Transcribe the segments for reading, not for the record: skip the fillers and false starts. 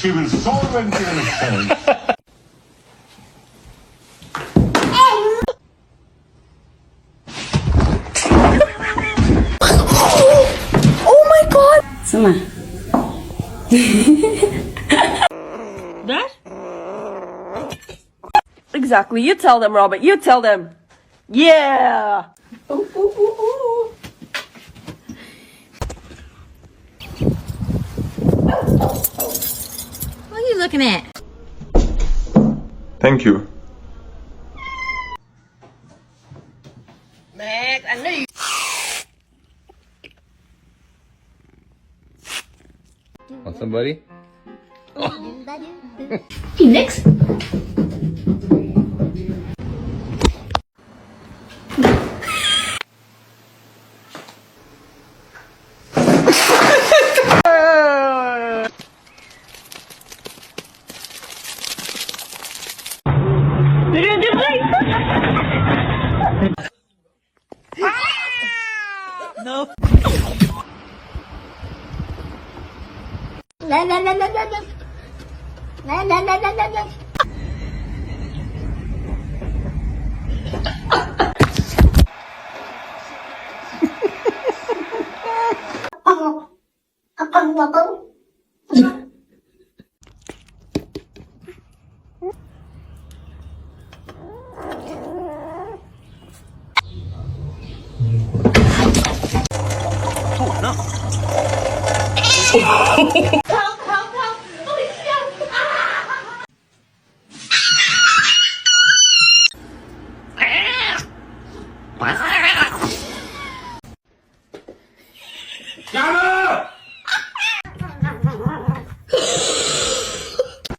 She was so intense. Oh my god! Sama. That? Exactly. You tell them, Robert. You tell them. Yeah! Ooh, ooh, ooh, ooh. What are you looking at? Thank you. Max, I knew you. Want somebody? Phoenix? No. La la la la la la. La la la la la la.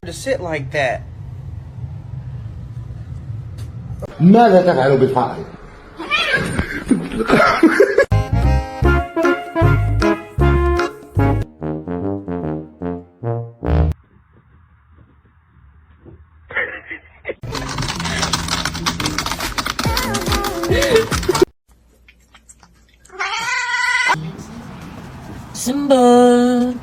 To sit like that. ماذا تفعل بالفعل؟ Simba.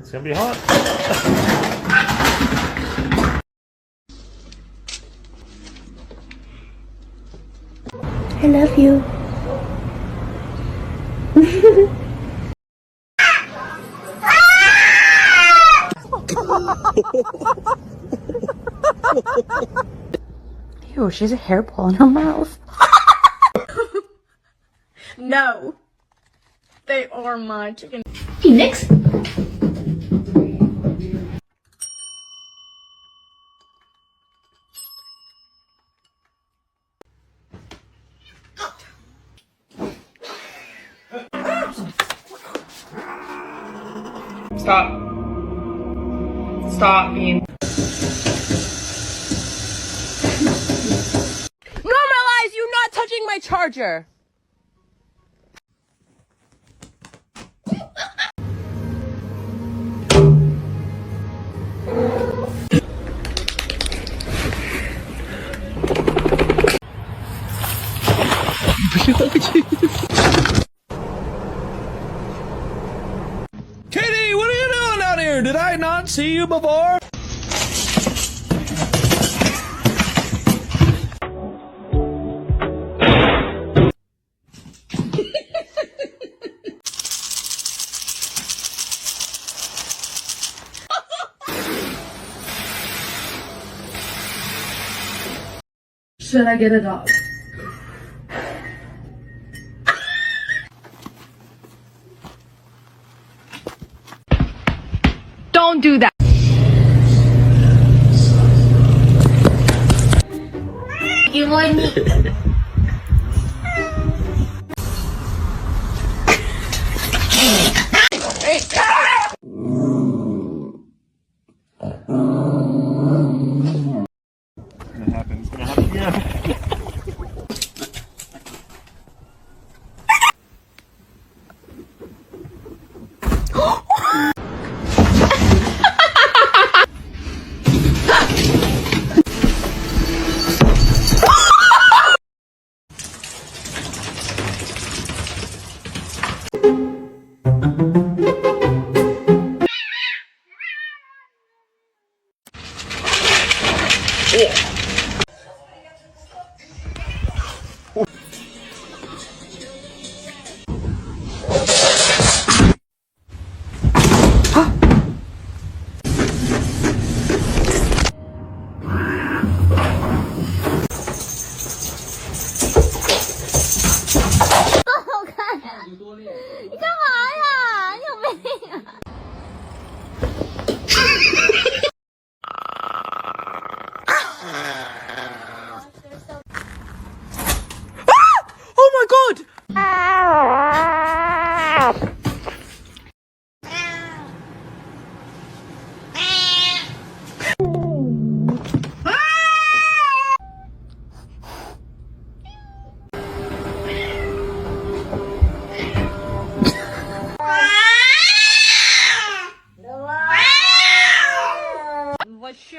It's gonna be hot. I love you. Ew, she has a hairball in her mouth. No. They are my chicken. Phoenix? Stop. Stop being. Normalize you not touching my charger. Kitty, what are you doing out here? Did I not see you before? Should I get a dog? Don't do that. You want me? It's gonna happen again.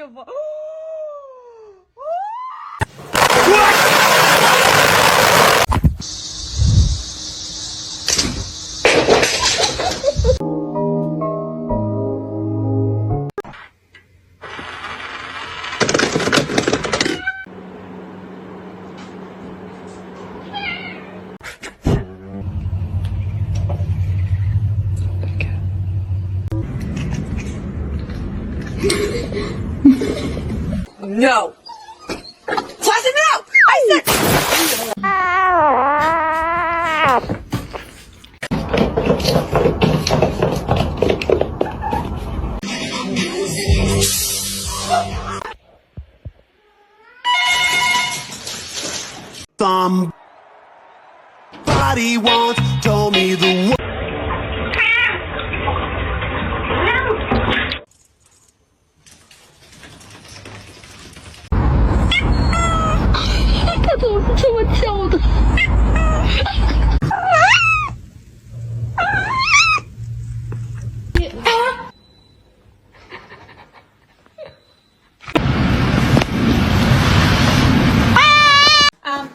beautiful. No. Tasha, no! I said. Somebody once told me the word.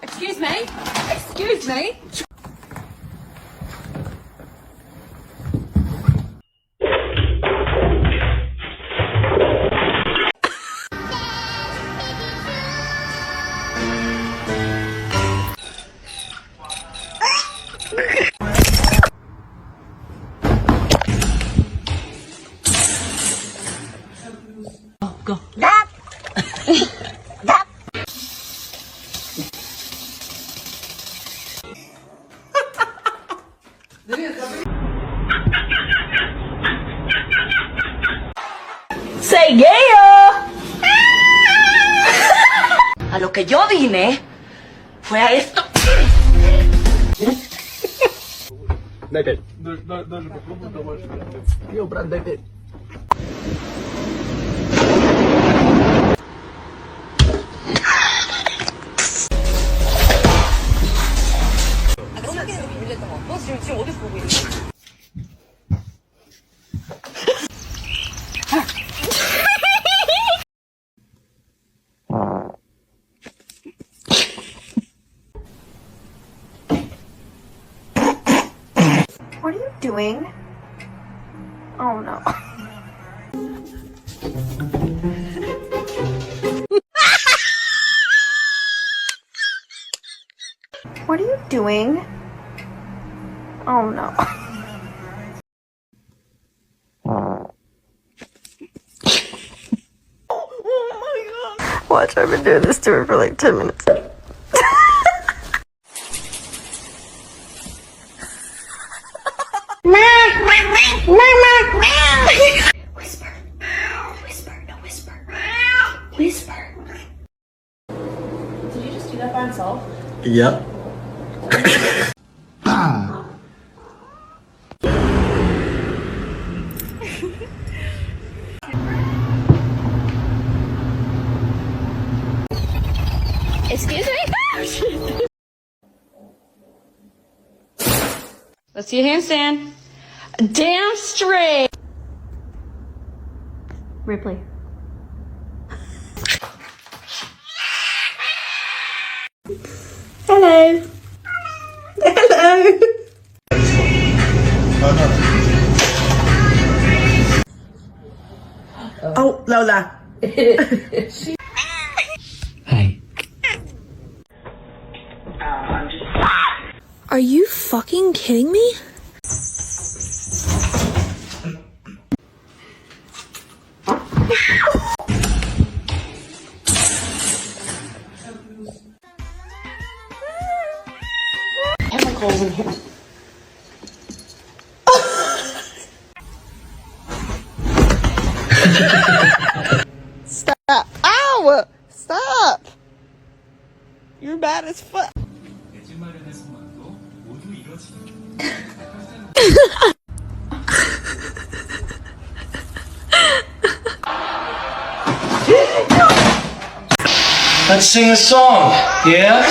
Excuse me? Excuse me? Go. Say yeah. A lo que yo vine fue a esto. What are you doing? Oh no. What are you doing? Oh no. Watch, I've been doing this to her for like 10 minutes. Whisper. Whisper. No, whisper. Whisper. Did you just do that by himself? Yep. Excuse me? Let's see a handstand. Damn straight. Ripley. Hello. Hello. Oh, Lola. Hi. Are you fucking kidding me? Chemicals in here. Stop. Ow! Stop! You're bad as fuck. Let's sing a song, yeah?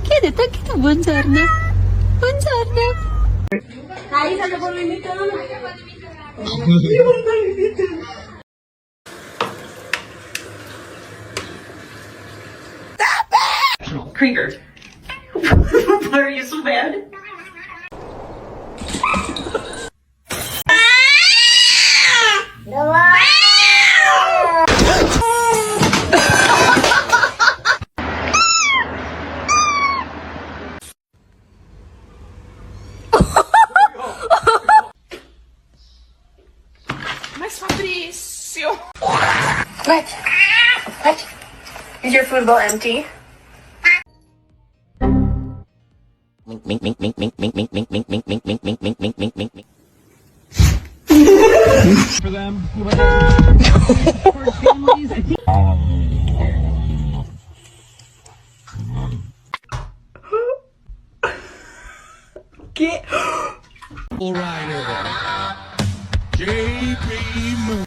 Kiedy tak buongiorno. Buongiorno. Krieger. Why are you so bad? Mas Fabrício. What? What? Is your food bowl empty? Rider. JP Moon.